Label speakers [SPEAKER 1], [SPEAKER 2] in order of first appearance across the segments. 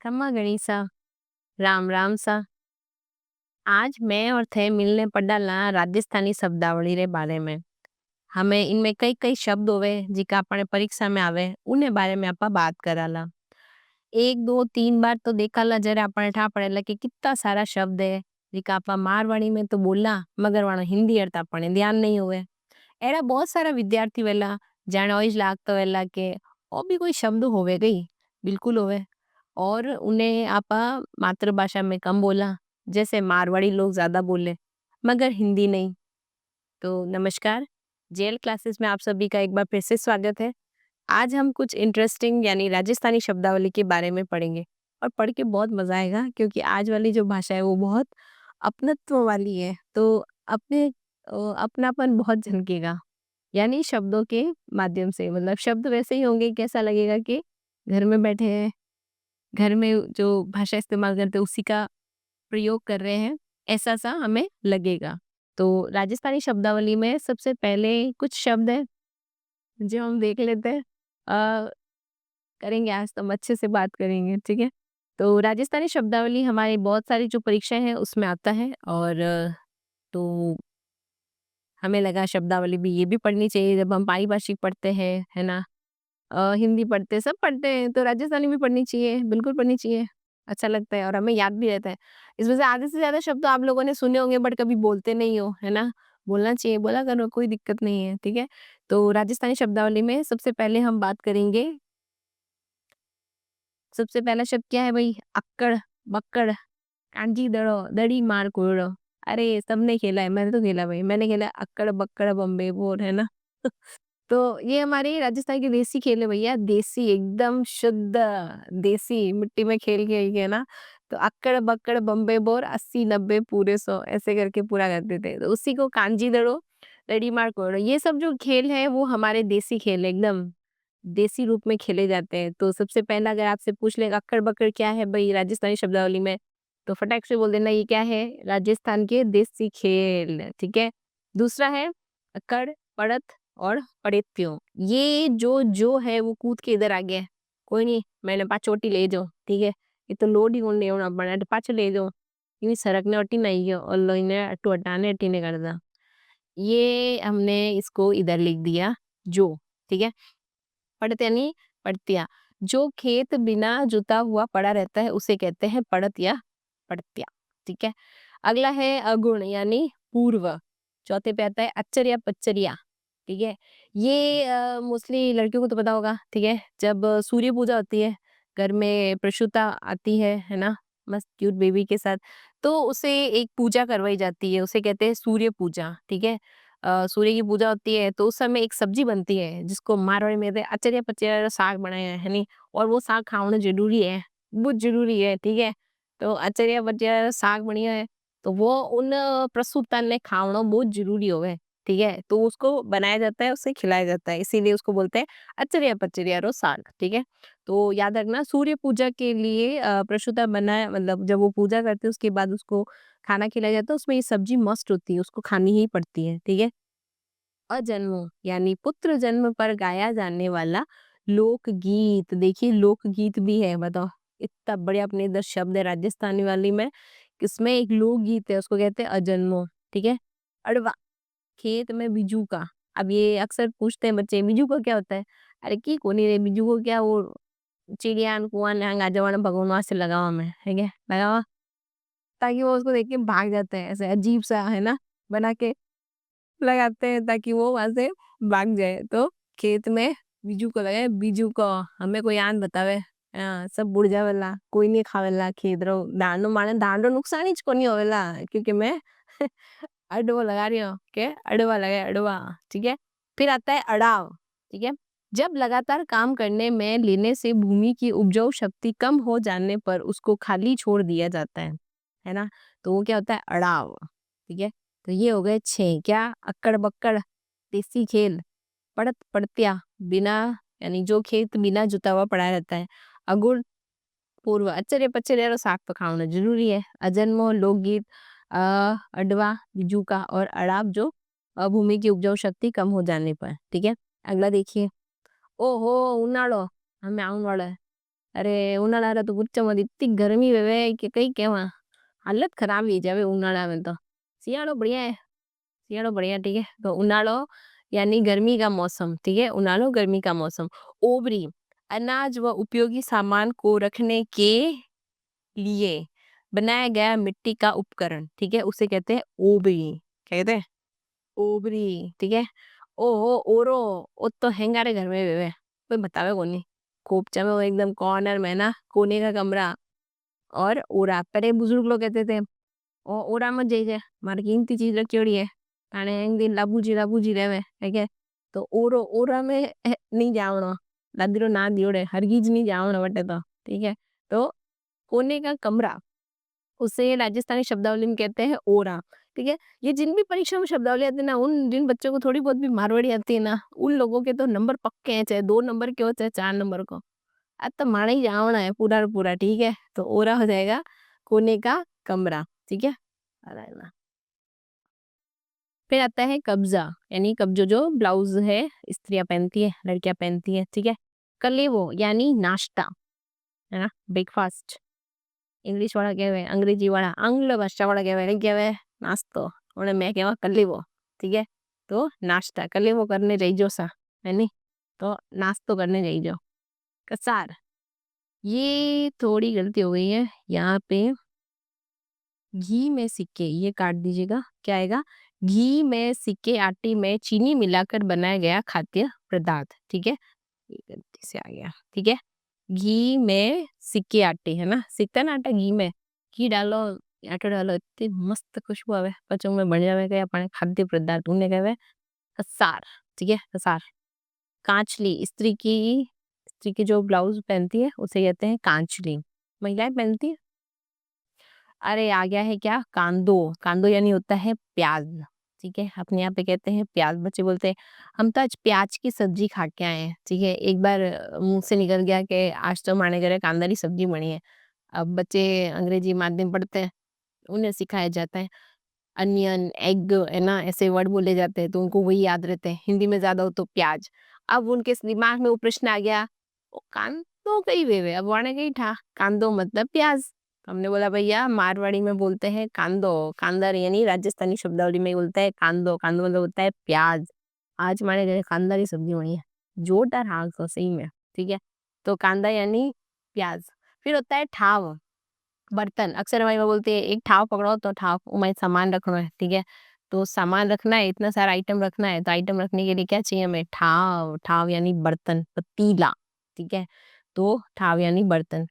[SPEAKER 1] खम्मा गणिसा, राम राम सा। आज मैं और थे मिलने पड़ाला राजस्थानी शब्दावली रे बारे में। हमें इनमें कई कई शब्द होवे जिका अपने परीक्षा में आवे उन्हें बारे में आपा बात कराला। एक दो तीन बार तो देखाला जरा अपने ठा पड़ेला कि कितना सारा शब्द है जिका आपा मारवाड़ी में तो बोला मगर वहाँ हिंदी अर्थ अपने ध्यान नहीं हुए। एड़ा बहुत सारा विद्यार्थी वेला जाने ओइज लागतो वेला के और भी कोई शब्द होवे गई बिल्कुल होवे और उन्हें आपा मातृभाषा में कम बोला जैसे मारवाड़ी लोग ज्यादा बोले मगर हिंदी नहीं। तो नमस्कार, जेल क्लासेस में आप सभी का एक बार फिर से स्वागत है। आज हम कुछ इंटरेस्टिंग यानी राजस्थानी शब्दावली के बारे में पढ़ेंगे और पढ़ के बहुत मजा आएगा क्योंकि आज वाली जो भाषा है वो बहुत अपनत्व वाली है। तो अपने अपनापन बहुत झलकेगा यानी शब्दों के माध्यम से मतलब शब्द वैसे ही होंगे कि ऐसा लगेगा कि घर में बैठे हैं, घर में जो भाषा इस्तेमाल करते हैं उसी का प्रयोग कर रहे हैं, ऐसा-सा हमें लगेगा। तो राजस्थानी शब्दावली में सबसे पहले कुछ शब्द हैं जो हम देख लेते हैं। करेंगे आज तो हम अच्छे से बात करेंगे, ठीक है? तो राजस्थानी शब्दावली हमारी बहुत सारी जो परीक्षाएँ हैं उसमें आता है और तो हमें लगा शब्दावली भी ये भी पढ़नी चाहिए जब हम पारिभाषिक पढ़ते हैं, है ना? हिंदी पढ़ते हैं, सब पढ़ते हैं, तो राजस्थानी भी पढ़नी चाहिए, बिल्कुल पढ़नी चाहिए। अच्छा लगता है और हमें याद भी रहता है। इस वजह से आधे से ज़्यादा शब्द तो आप लोगों ने सुने होंगे बट कभी बोलते नहीं हो, है ना? बोलना चाहिए, बोला करो, कोई दिक्कत नहीं है, ठीक है? तो राजस्थानी शब्दावली में सबसे पहले हम बात करेंगे, सबसे पहला शब्द क्या है भई? अक्कड़, बक्कड़, कांजी दड़ो, दड़ी मार कोयड़ो। अरे! सबने खेला है, मैंने तो खेला भई, मैंने खेला अक्कड़, बक्कड़, बम्बे बोर, है ना? तो ये हमारे राजस्थान के देसी खेल है भैया, देसी एकदम शुद्ध देसी मिट्टी में खेल खेल के ना। तो अक्कड़ बक्कड़ बम्बे बोर 80-90 पूरे 100 ऐसे करके पूरा करते थे। तो उसी को कांजी दड़ो लड़ी मार कोड़ो ये सब जो खेल है वो हमारे देसी खेल है एकदम देसी रूप में खेले जाते हैं। तो सबसे पहला अगर आपसे पूछ ले अक्कड़ बक्कड़ क्या है भाई राजस्थानी शब्दावली में तो फटाक से बोल देना ये क्या है राजस्थान के देसी खेल ठीक है। दूसरा है अक्कड़ पड़त और पड़ेत्यो ये जो है वो कूद के इधर आ गया है। कोई नहीं मैंने पाछोटी ले जाओ ठीक है ये तो लोड ही ले होना पड़ा पाछे ले जाओ यूं सड़कने अटी नहीं गयो और लोइने अटू हटाने अटी ने कर दा ये हमने इसको इधर लिख दिया जो ठीक है। पड़त यानी पड़तिया जो खेत बिना जुता हुआ पड़ा रहता है उसे कहते हैं पड़त या पड़तिया ठीक है। अगला है अगुण यानी पूर्व चौथे पे आता है अच्चर या पच्चरिया ठीक है। ये मोस्टली लड़कियों को तो पता होगा ठीक है जब सूर्य पूजा होती है घर में प्रसूता आती है ना मस्त क्यूट बेबी के साथ तो उसे एक पूजा करवाई जाती है उसे कहते हैं सूर्य पूजा ठीक है। सूर्य की पूजा होती है तो उस समय एक सब्जी बनती है जिसको मारवाड़ी में कहते हैं अचरिया पचरिया साग बनाया है नी और वो साग खाना जरूरी है बहुत जरूरी है ठीक है। तो अचरिया पचरिया साग बढ़िया है तो वो उन प्रसूता ने खाना बहुत जरूरी होवे ठीक है। तो उसको बनाया जाता है उसे खिलाया जाता है इसीलिए उसको बोलते हैं अचरिया पचरिया रो साग ठीक है। तो याद रखना सूर्य पूजा के लिए प्रसूता बनाया मतलब जब वो पूजा करते हैं उसके बाद उसको खाना खिलाया जाता है उसमें ये सब्जी मस्ट होती है उसको खानी ही पड़ती है ठीक है। अजन्मों यानी पुत्र जन्म पर गाया जाने वाला लोकगीत देखिए लोकगीत भी है बताओ इतना बढ़िया अपने इधर शब्द है राजस्थानी वाली में इसमें एक लोकगीत है उसको कहते हैं अजन्मों ठीक है। अड़वा खेत में बिजू का अब ये अक्सर पूछते हैं बच्चे बिजू का क्या होता है अरे की कोनी रे बिजू को क्या वो चिड़िया कुआं नंगा जवान भगवान वास्ते लगावा में है क्या लगावा ताकि वो उसको देख के भाग जाते हैं ऐसे अजीब सा है ना बना के लगाते हैं ताकि वो वहां से भाग जाए तो खेत में बीजू को लगाए बीजू को हमें कोई आन बतावे सब बुड़ जावेला कोई नहीं खावेला खेत रो धान नो माने धान रो नुकसान ही को नहीं होवेला क्योंकि मैं अडवा लगा रही हूँ के अडवा लगाए अडवा ठीक है। फिर आता है अड़ाव ठीक है जब लगातार काम करने में लेने से भूमि की उपजाऊ शक्ति कम हो जाने पर उसको खाली छोड़ दिया जाता है ना। तो वो क्या होता है अड़ाव ठीक है। तो ये हो गए 6 क्या अक्कड़ बक्कड़ देसी खेल पड़त पड़तिया बिना यानी जो खेत बिना जुता हुआ पड़ा रहता है। अगुड़ पूर्व अचरे पचरे और साग तो खाना जरूरी है। अजन्मो लोकगीत अडवा बिजू का और अड़ाब जो भूमि की उपजाऊ शक्ति कम हो जाने पर ठीक है। अगला देखिए ओहो उनाड़ो हमें आउन वाला है अरे उनाळा तो पूछो मत, इतनी गर्मी वेवे कि कई केवा हालत खराब ही जावे उनाळा में तो। सियाळो बढ़िया है, सियाड़ो बढ़िया, ठीक है। तो उनालो यानी गर्मी का मौसम, ठीक है। उनालो गर्मी का मौसम। ओबरी, अनाज व उपयोगी सामान को रखने के लिए बनाया गया मिट्टी का उपकरण, ठीक है, उसे कहते हैं ओबरी। क्या कहते हैं? ओबरी, ठीक है। ओ ओरो, ओ तो हेंगारे घर में वेवे, कोई बतावे कोनी। कोपचा में वो एकदम कॉर्नर में ना, कोने का कमरा। और ओरा, पहले बुजुर्ग लोग कहते थे ओरा मत जाइजे, मारे कीमती चीज रखी होड़ी है, ताने एक दिन लाबूजी रेवे, है के। तो ओरो, ओरा में नहीं जावनो, दादीरो ना दियोड़े, हरगिज नहीं जावनो बटे तो, ठीक है। तो कोने का कमरा, उसे राजस्थानी शब्दावली में कहते हैं ओरा, ठीक है। ये जिन भी परीक्षा में शब्दावली आती है ना, उन जिन बच्चों को थोड़ी बहुत भी मारवाड़ी आती है ना, उन लोगों के तो नंबर पक्के हैं, चाहे 2 नंबर के हो चाहे 4 नंबर को। अब तो माना ही जावना है पूरा पूरा, ठीक है। तो ओरा हो जाएगा कोने का कमरा, ठीक है। अरे फिर आता है कब्जा, यानी कब्जो जो ब्लाउज है, स्त्रियां पहनती है, लड़कियां पहनती है, ठीक है। कलेवो यानी नाश्ता, है ना, ब्रेकफास्ट। इंग्लिश वाला क्या है, अंग्रेजी वाला, आंग्ल भाषा वाला क्या है, नाश्तो। उन्हें मैं कहवा कलेवो, ठीक है। तो नाश्ता, कलेवो करने जाइजो सा, है नी। तो नाश्तो करने जाइजो। कसार, ये थोड़ी गलती हो गई है यहाँ पे। घी में सिक्के, ये काट दीजिएगा, क्या आएगा? घी में सिक्के आटे में चीनी मिलाकर बनाया गया खाद्य पदार्थ, ठीक है। ये गलती से आ गया, ठीक है। घी में सिक्के आटे, है ना, सिकता ना आटा घी में, घी डालो, आटा डालो, इतनी मस्त खुशबू आवे, पचों में बन जावे गया अपने खाद्य पदार्थ, उन्हें कहवे कसार, ठीक है, कसार। कांचली, स्त्री की जो ब्लाउज पहनती है उसे कहते हैं कांचली, महिलाएं पहनती है। अरे आ गया है क्या, कांदो। कांदो यानी होता है प्याज, ठीक है। अपने यहाँ पे कहते हैं प्याज, बच्चे बोलते हैं हम तो आज प्याज की सब्जी खा के आए हैं, ठीक है। एक बार मुंह से निकल गया कि आज तो हमारे घर कांदा की सब्जी बनी है। अब बच्चे अंग्रेजी माध्यम पढ़ते हैं, उन्हें सिखाया जाता है अनियन, एग, है ना, ऐसे वर्ड बोले जाते हैं तो उनको वही याद रहते हैं। हिंदी में ज्यादा हो तो प्याज। अब उनके दिमाग में वो प्रश्न आ गया, वो कांदो कई वे अब वाने कही था, कांदो मतलब प्याज। तो हमने बोला भैया मारवाड़ी में बोलते हैं कांदो, कांदर यानी राजस्थानी शब्दावली में बोलते हैं कांदो, कांदो मतलब होता है प्याज। आज हमारे घर कांदा की सब्जी बनी है, जोरदार हाँ तो सही में, ठीक है। तो कांदा यानी प्याज। फिर होता है ठाव, बर्तन। अक्सर हमारे यहाँ बोलते हैं एक ठाव पकड़ो तो ठाव में सामान रखना है, ठीक है। तो सामान रखना है, इतना सारा आइटम रखना है, तो आइटम रखने के लिए क्या चाहिए हमें, ठाव। ठाव यानी बर्तन, पतीला, ठीक है। तो ठाव यानी बर्तन।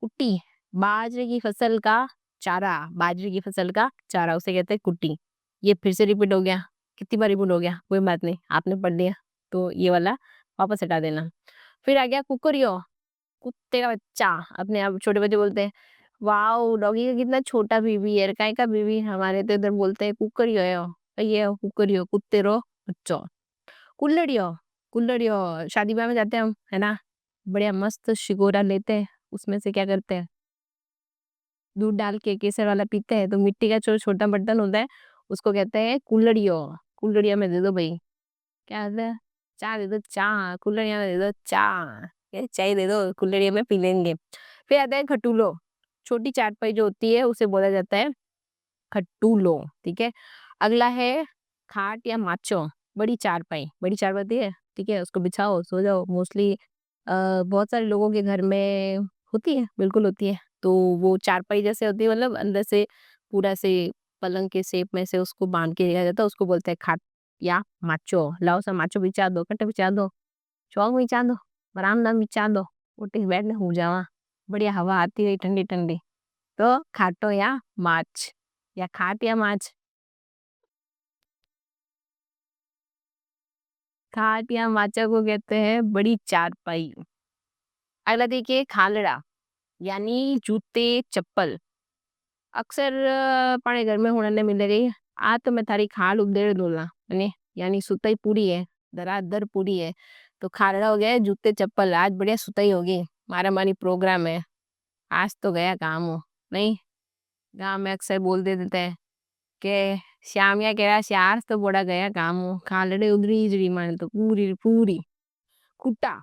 [SPEAKER 1] कुट्टी, बाजरे की फसल का चारा, बाजरे की फसल का चारा उसे कहते हैं कुट्टी। ये फिर से रिपीट हो गया, कितनी बार रिपीट हो गया कोई बात नहीं, आपने पढ़ लिया तो ये वाला वापस हटा देना। फिर आ गया कुकरियो, कुत्ते का बच्चा। अपने आप छोटे बच्चे बोलते हैं वाओ डॉगी का कितना छोटा बीबी है, काय का बीबी, हमारे तो इधर बोलते हैं कुकरियो है, ये कुकरियो, कुत्ते रो बच्चो। कुल्लड़ियो, कुल्लड़ियो शादी ब्याह में जाते हैं हम, है ना, बढ़िया मस्त शिकोरा लेते हैं, उसमें से क्या करते हैं, दूध डाल के केसर वाला पीते हैं। तो मिट्टी का जो छोटा बर्तन होता है उसको कहते हैं कुल्लड़ियो। कुल्लड़िया में दे दो भाई, क्या होता है, चाय दे दो, चाय कुल्हड़िया में दे दो, चाय, ये चाय दे दो कुल्हड़िया में पी लेंगे। फिर आता है खटूलो, छोटी चारपाई जो होती है उसे बोला जाता है खटूलो, ठीक है। अगला है खाट या माचो, बड़ी चारपाई, बड़ी चारपाई है, ठीक है, उसको बिछाओ सो जाओ। मोस्टली बहुत सारे लोगों के घर में होती है, बिल्कुल होती है। तो वो चारपाई जैसे होती है, मतलब अंदर से पूरा से पलंग के शेप में से उसको बांध के दिया जाता है, उसको बोलते हैं खाट या माचो। लाओ सा माचो बिछा दो, कट्टे बिछा दो, चौक बिछा दो, बरामदा में बिछा दो, उठी बैठ हो जावा, बढ़िया हवा आती रही ठंडी ठंडी। तो खाटो या माच, या खाट या माच, खाट या माचा को कहते हैं बड़ी चारपाई। अगला देखिए खालड़ा, यानी जूते चप्पल। अक्सर पाने घर में होने मिले गई, आ तो मैं थारी खाल उधेड़ दूंगा, यानी सुताई पूरी है, दरार दर पूरी है। तो खालड़ा हो गया जूते चप्पल, आज बढ़िया सुताई होगी, मारा मारी प्रोग्राम है, आज तो गया काम हो। नहीं, गाँव में अक्सर बोल दे देते हैं कि श्याम या कह रहा श्यार तो बड़ा गया काम हो, खालड़े उधरी इजरी माने तो पूरी पूरी। कुट्टा,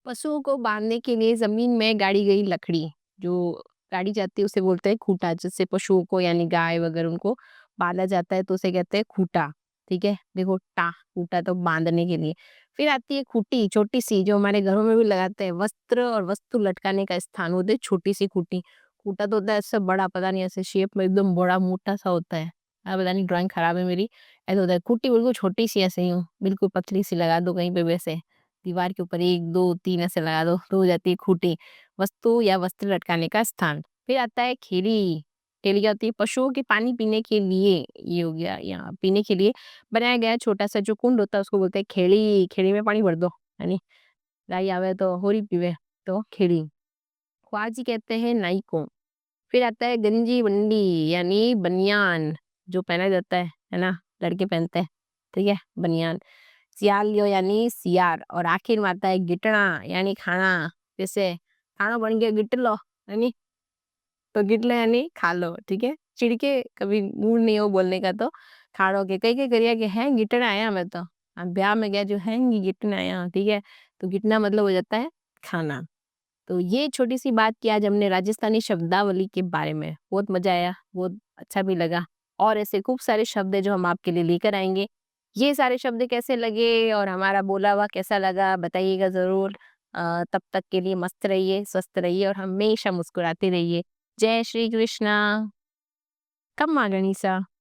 [SPEAKER 1] पशुओं को बांधने के लिए जमीन में गाड़ी गई लकड़ी, जो गाड़ी जाती है उसे बोलते हैं खूंटा, जिससे पशुओं को यानी गाय वगैरह उनको बांधा जाता है तो उसे कहते हैं खूंटा। ठीक है, देखो टा खूंटा तो बांधने के लिए। फिर आती है खूंटी, छोटी सी, जो हमारे घरों में भी लगाते हैं, वस्त्र और वस्तु लटकाने का स्थान होते है छोटी सी खूंटी। खूंटा तो होता है ऐसे बड़ा, पता नहीं ऐसे शेप में एकदम बड़ा मोटा सा होता है। पता नहीं ड्राइंग खराब है मेरी। ऐसा होता है खूंटी, बिल्कुल छोटी सी ऐसे ही हो, बिल्कुल पतली सी लगा दो कहीं पे वैसे दीवार के ऊपर 1, 2, 3 ऐसे लगा दो तो हो जाती है खूंटी, वस्तु या वस्त्र लटकाने का स्थान। फिर आता है खेड़ी। खेड़ी क्या होती है? पशुओं के पानी पीने के लिए, ये हो गया यहाँ पीने के लिए बनाया गया छोटा-सा जो कुंड होता है उसको बोलते हैं खेड़ी। खेड़ी में पानी भर दो, यानी गाय आवे तो होरी पीवे तो खेड़ी। ख्वाजी कहते हैं नाई को। फिर आता है गंजी बंडी यानी बनियान, जो पहना जाता है ना? लड़के पहनते हैं, ठीक है? बनियान। सियालियो यानी सियार और आखिर में आता है गिटना यानी खाना। जैसे खाना बन गया गिट लो, यानी तो गिट लो यानी खा लो, ठीक है? चिढ़ के कभी मूड नहीं हो बोलने का तो खाड़ो के कई-कई करिया कि हैं गिटना आया मैं तो। ब्याह में गया जो हैं गिटना आया, ठीक है? तो गिटना मतलब हो जाता है खाना। तो ये छोटी-सी बात की आज हमने राजस्थानी शब्दावली के बारे में। बहुत मज़ा आया, बहुत अच्छा भी लगा और ऐसे खूब सारे शब्द हैं जो हम आपके लिए लेकर आएँगे। ये सारे शब्द कैसे लगे और हमारा बोला हुआ कैसा लगा बताइएगा ज़रूर। तब तक के लिए मस्त रहिए, स्वस्थ रहिए और हमेशा मुस्कुराते रहिए। जय श्री कृष्णा। खम्मा गणिसा।